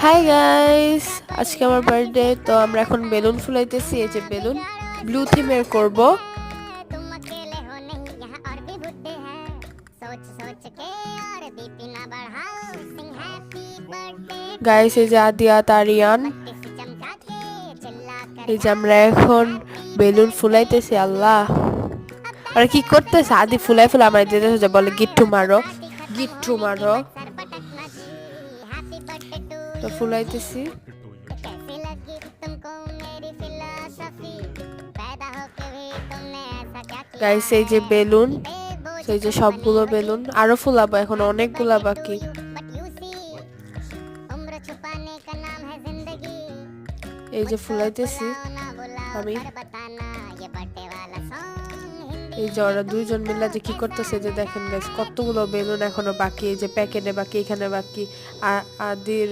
Hi guys, আজকে আমার birthday. তো আমরা এখন বেলুন ফুলাইতেছি। এই যে বেলুন ব্লু থিমের করব। গাইস এই যে আদিয়া তারিয়ান, এই যে আমরা এখন বেলুন ফুলাইতেছি। আল্লাহ, আর কি করতেছে? আদি ফুলাই ফুলা আমার দিতে বলে গিট্টু মারো, গিট্টু মারো। তো ফুলাইতেছি। গাইস এই যে বেলুন, এই যে সবগুলো বেলুন আরো ফুলাবো, এখন অনেকগুলা বাকি। এই যে ফুলাইতেছি আমি। এই যে ওরা দুইজন মিলে যে কি করতেছে, যে দেখেন গাইস কতগুলো বেলুন এখনো বাকি। এই যে প্যাকেটে বাকি, এখানে বাকি। আর আদির